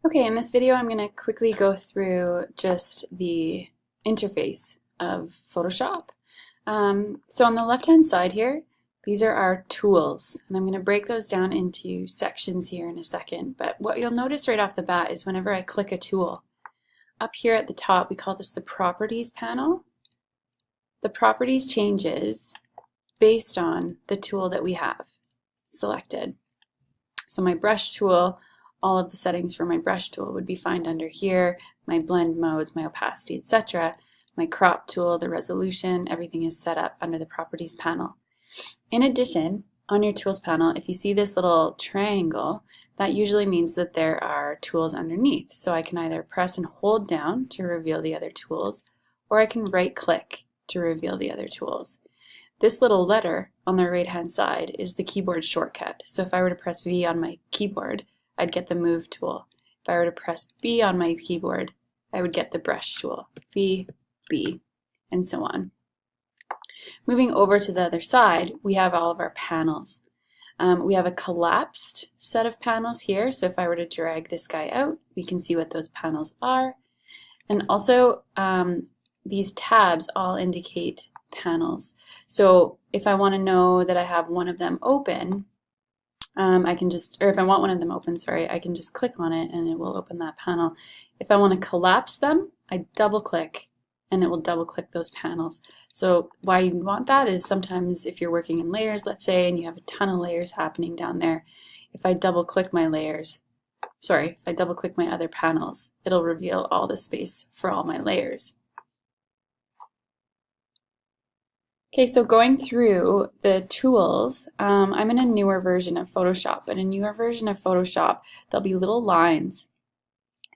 Okay, in this video I'm going to quickly go through just the interface of Photoshop. So on the left-hand side here, these are our tools, and I'm going to break those down into sections here in a second. But what you'll notice right off the bat is whenever I click a tool, up here at the top we call this the Properties panel. The Properties changes based on the tool that we have selected. So my brush tool, all of the settings for my brush tool would be found under here, my blend modes, my opacity, etc. My crop tool, the resolution, everything is set up under the Properties panel. In addition, on your Tools panel, if you see this little triangle, that usually means that there are tools underneath. So I can either press and hold down to reveal the other tools, or I can right-click to reveal the other tools. This little letter on the right-hand side is the keyboard shortcut. So if I were to press V on my keyboard, I'd get the Move tool. If I were to press B on my keyboard, I would get the Brush tool. V, B, and so on. Moving over to the other side, we have all of our panels. We have a collapsed set of panels here, so if I were to drag this guy out, we can see what those panels are. And also, these tabs all indicate panels. So if I want to know that I have one of them open, I can just, or if I want one of them open, sorry, I can just click on it and it will open that panel. If I want to collapse them, I double click and it will double click those panels. So why you want that is sometimes if you're working in layers, let's say, and you have a ton of layers happening down there, if I double click my layers, if I double click my other panels, it'll reveal all the space for all my layers. Okay, so going through the tools, I'm in a newer version of Photoshop. In a newer version of Photoshop, there'll be little lines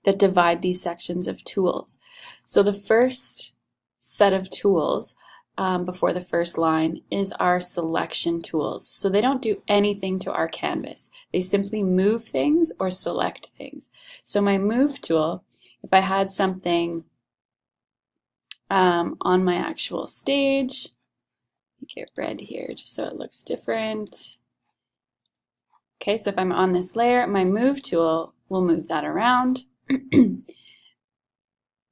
that divide these sections of tools. So the first set of tools before the first line is our selection tools. So they don't do anything to our canvas. They simply move things or select things. So my Move tool, if I had something on my actual stage, get red here just so it looks different. Okay, so if I'm on this layer, my Move tool will move that around.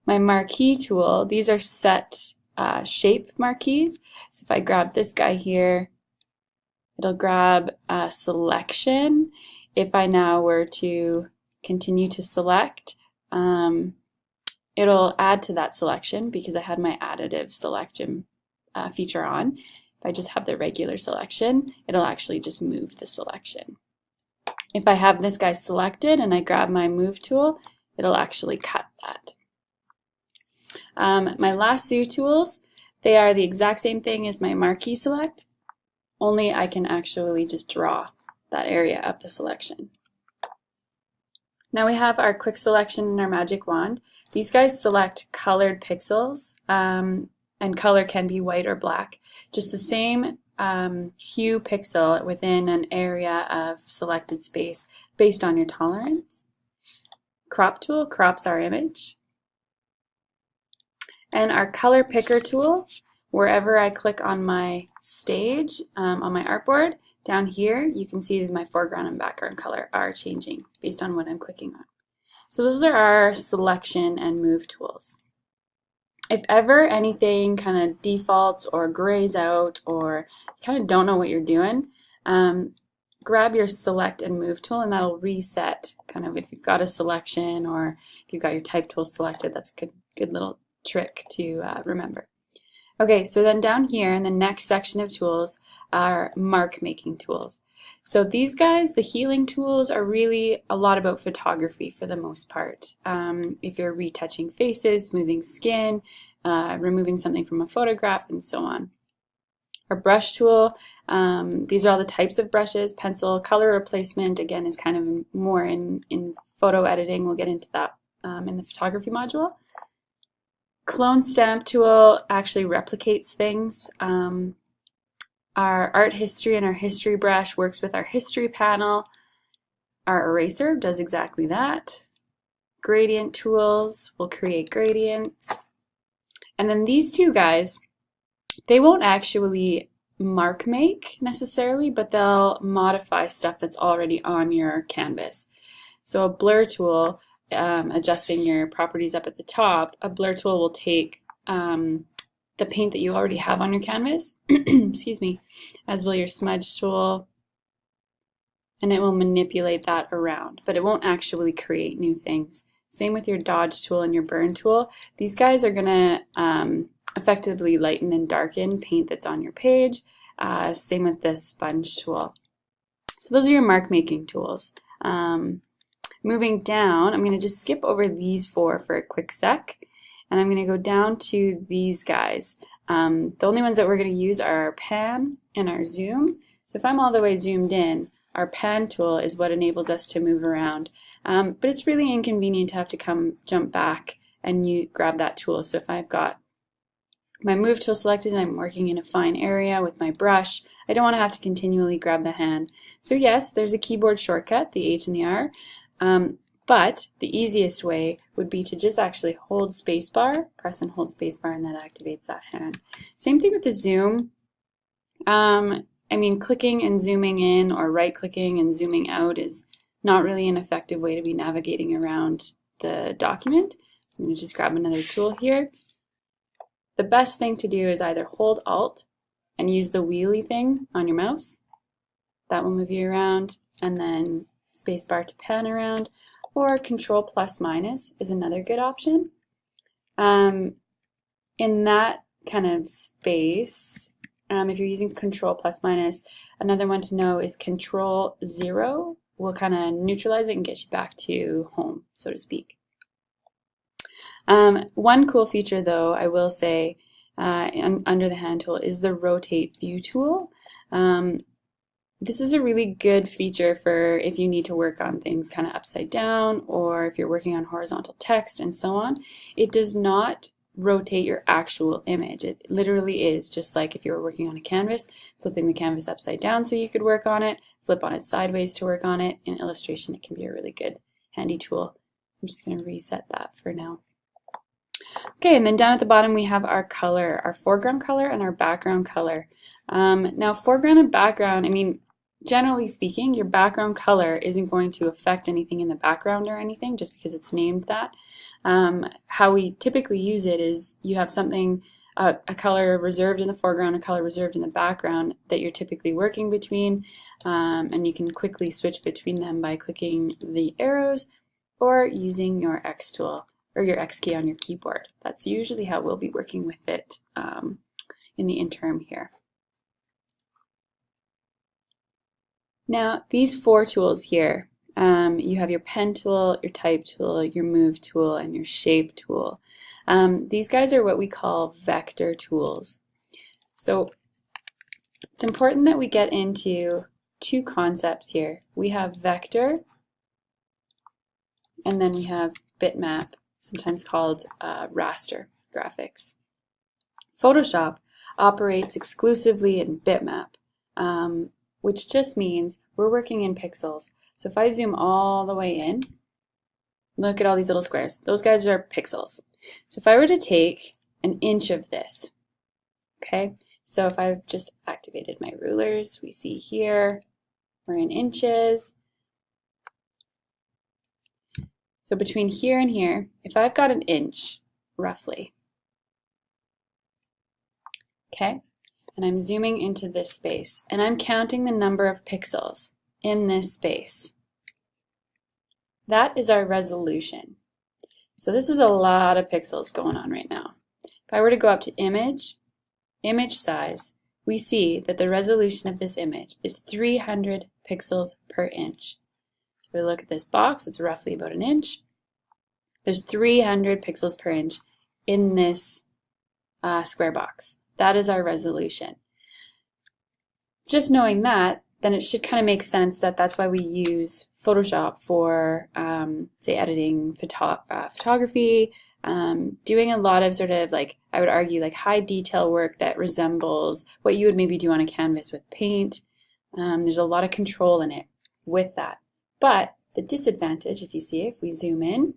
My Marquee tool, these are set shape marquees. So if I grab this guy here, it'll grab a selection. If I now were to continue to select, it'll add to that selection because I had my additive selection feature on. If I just have the regular selection, it'll actually just move the selection. If I have this guy selected and I grab my Move tool, it'll actually cut that. My Lasso tools, they are the exact same thing as my Marquee Select, only I can actually just draw that area of the selection. Now we have our Quick Selection and our Magic Wand. These guys select colored pixels, and color can be white or black. Just the same hue pixel within an area of selected space based on your tolerance. Crop tool crops our image. And our Color Picker tool, wherever I click on my stage, on my artboard, down here you can see that my foreground and background color are changing based on what I'm clicking on. So those are our selection and move tools. If ever anything kind of defaults or grays out or you kind of don't know what you're doing, grab your Select and Move tool and that'll reset kind of if you've got a selection or if you've got your type tool selected. That's a good little trick to remember. Okay, so then down here in the next section of tools are mark making tools. So these guys, the healing tools, are really a lot about photography for the most part. If you're retouching faces, smoothing skin, removing something from a photograph, and so on. Our brush tool, these are all the types of brushes. Pencil, color replacement, again, is kind of more in photo editing. We'll get into that in the photography module. Clone stamp tool actually replicates things. Our art history and our history brush works with our history panel. Our eraser does exactly that. Gradient tools will create gradients. And then these two guys, they won't actually mark make necessarily, but they'll modify stuff that's already on your canvas. So a blur tool adjusting your properties up at the top, a blur tool will take the paint that you already have on your canvas, excuse me, as will your smudge tool, and it will manipulate that around, but it won't actually create new things. Same with your dodge tool and your burn tool. These guys are going to effectively lighten and darken paint that's on your page. Same with this sponge tool. So those are your mark making tools. Moving down, I'm going to just skip over these four for a quick sec, and I'm going to go down to these guys. The only ones that we're going to use are our pan and our zoom. So if I'm all the way zoomed in, our pan tool is what enables us to move around. But it's really inconvenient to have to jump back and you grab that tool. So if I've got my move tool selected and I'm working in a fine area with my brush, I don't want to have to continually grab the hand. So yes, there's a keyboard shortcut, the H and the R, but the easiest way would be to just actually hold spacebar, press and hold spacebar, and that activates that hand. Same thing with the zoom. I mean, clicking and zooming in or right-clicking and zooming out is not really an effective way to be navigating around the document. So I'm going to just grab another tool here. The best thing to do is either hold Alt and use the wheelie thing on your mouse. That will move you around, and then spacebar to pan around, or Control plus minus is another good option. In that kind of space, if you're using Control plus minus, another one to know is Control 0 will kind of neutralize it and get you back to home, so to speak. One cool feature, though, I will say, under the hand tool is the Rotate View tool. This is a really good feature for if you need to work on things kind of upside down, or if you're working on horizontal text and so on. It does not rotate your actual image. It literally is just like if you were working on a canvas, flipping the canvas upside down so you could work on it, flip on it sideways to work on it. In Illustration, it can be a really good handy tool. I'm just going to reset that for now. Okay, and then down at the bottom we have our color, our foreground color and our background color. Now foreground and background, I mean, generally speaking, your background color isn't going to affect anything in the background or anything just because it's named that. How we typically use it is you have something, a color reserved in the foreground, a color reserved in the background that you're typically working between, and you can quickly switch between them by clicking the arrows or using your X tool or your X key on your keyboard. That's usually how we'll be working with it in the interim here. Now, these four tools here, you have your pen tool, your type tool, your move tool, and your shape tool. These guys are what we call vector tools. So it's important that we get into two concepts here. We have vector, and then we have bitmap, sometimes called raster graphics. Photoshop operates exclusively in bitmap, which just means we're working in pixels. So if I zoom all the way in, look at all these little squares. Those guys are pixels. So if I were to take an inch of this, okay, so if I've just activated my rulers, we see here, we're in inches. So between here and here, if I've got an inch, roughly, okay, and I'm zooming into this space, and I'm counting the number of pixels in this space. That is our resolution. So this is a lot of pixels going on right now. If I were to go up to image size, we see that the resolution of this image is 300 pixels per inch. So we look at this box, it's roughly about an inch. There's 300 pixels per inch in this square box. That is our resolution. Just knowing that, then it should kind of make sense that that's why we use Photoshop for, say, editing photography, doing a lot of sort of like, I would argue, like high detail work that resembles what you would maybe do on a canvas with paint. There's a lot of control in it with that. But the disadvantage, if you see, if we zoom in,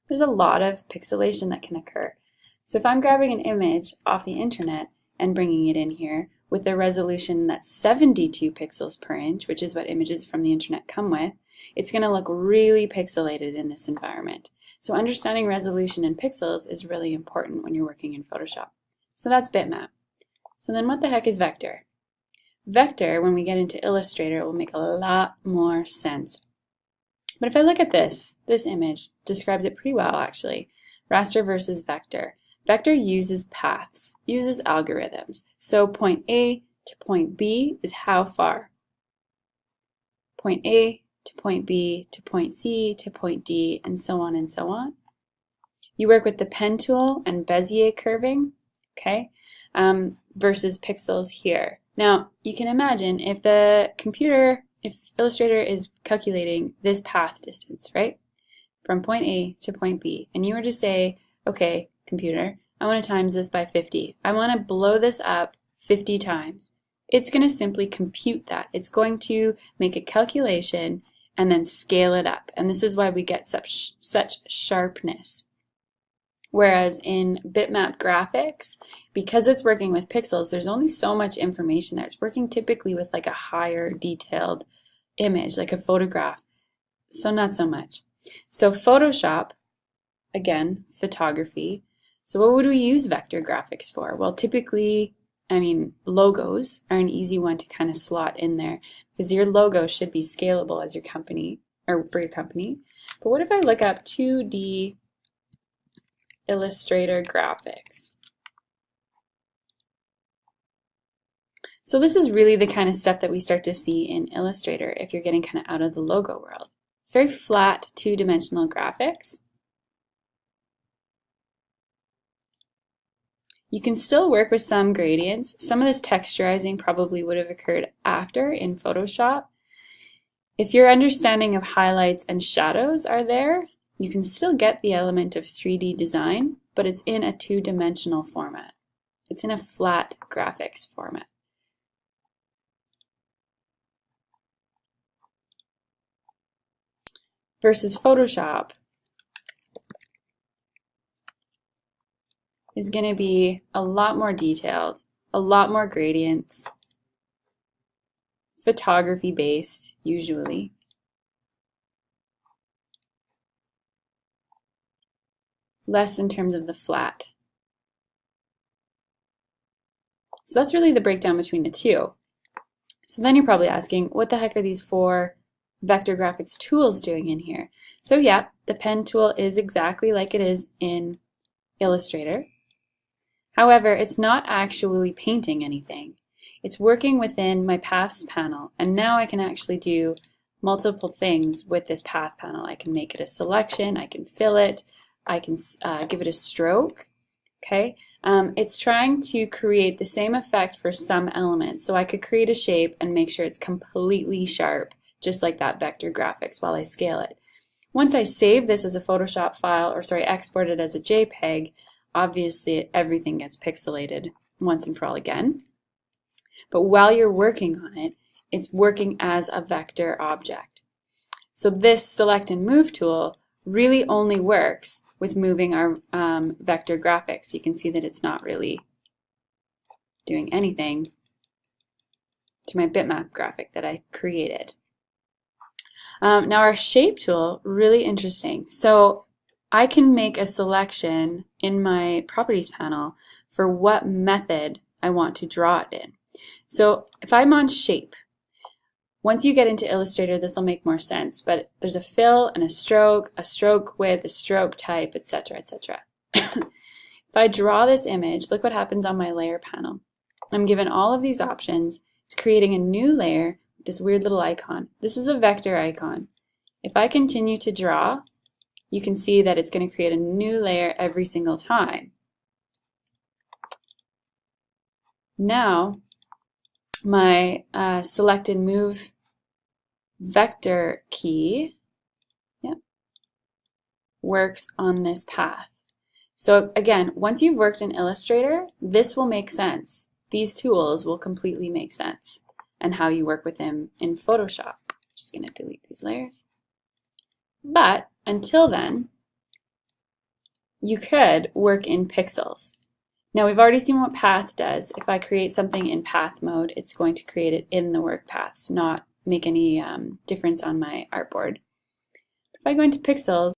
there's a lot of pixelation that can occur. So if I'm grabbing an image off the internet and bringing it in here with a resolution that's 72 pixels per inch, which is what images from the internet come with, It's going to look really pixelated in this environment. So understanding resolution in pixels is really important when you're working in Photoshop. So that's bitmap. So then what the heck is vector? Vector, when we get into Illustrator, will make a lot more sense. But if I look at this image describes it pretty well actually. Raster versus vector. Vector uses paths, uses algorithms. So point A to point B is how far? Point A to point B to point C to point D, and so on and so on. You work with the pen tool and Bezier curving, okay, versus pixels here. Now, you can imagine if Illustrator is calculating this path distance, right, from point A to point B, and you were to say, okay, computer, I want to times this by 50. I want to blow this up 50 times. It's going to simply compute that. It's going to make a calculation and then scale it up. And this is why we get such sharpness. Whereas in bitmap graphics, because it's working with pixels, there's only so much information there. It's working typically with like a higher detailed image, like a photograph. So not so much. So Photoshop, again, photography. So what would we use vector graphics for? Well, typically, logos are an easy one to kind of slot in there because your logo should be scalable as your company or for your company. But what if I look up 2D Illustrator graphics? So this is really the kind of stuff that we start to see in Illustrator if you're getting kind of out of the logo world. It's very flat, two-dimensional graphics. You can still work with some gradients. Some of this texturizing probably would have occurred after in Photoshop. If your understanding of highlights and shadows are there, you can still get the element of 3D design, but it's in a two-dimensional format. It's in a flat graphics format. Versus Photoshop is going to be a lot more detailed, a lot more gradients, photography based usually. Less in terms of the flat. So that's really the breakdown between the two. So then you're probably asking, what the heck are these four vector graphics tools doing in here? So yeah, the pen tool is exactly like it is in Illustrator. However, it's not actually painting anything. It's working within my paths panel, and now I can actually do multiple things with this path panel. I can make it a selection, I can fill it, I can give it a stroke. Okay, it's trying to create the same effect for some elements. So I could create a shape and make sure it's completely sharp, just like that vector graphics while I scale it. Once I save this as a Photoshop file, or export it as a JPEG, obviously everything gets pixelated once and for all again. But while you're working on it, it's working as a vector object. So this select and move tool really only works with moving our vector graphics. You can see that it's not really doing anything to my bitmap graphic that I created. Now our shape tool, really interesting. So I can make a selection in my properties panel for what method I want to draw it in. So if I'm on shape, once you get into Illustrator, this will make more sense, but there's a fill and a stroke width, a stroke type, etc., etc. If I draw this image, look what happens on my layer panel. I'm given all of these options. It's creating a new layer with this weird little icon. This is a vector icon. If I continue to draw, you can see that it's going to create a new layer every single time. Now, my select and move vector key works on this path. So again, once you've worked in Illustrator, this will make sense. These tools will completely make sense and how you work with them in Photoshop. Just going to delete these layers. But until then, you could work in pixels. Now we've already seen what path does. If I create something in path mode, it's going to create it in the work paths, not make any difference on my artboard. If I go into pixels,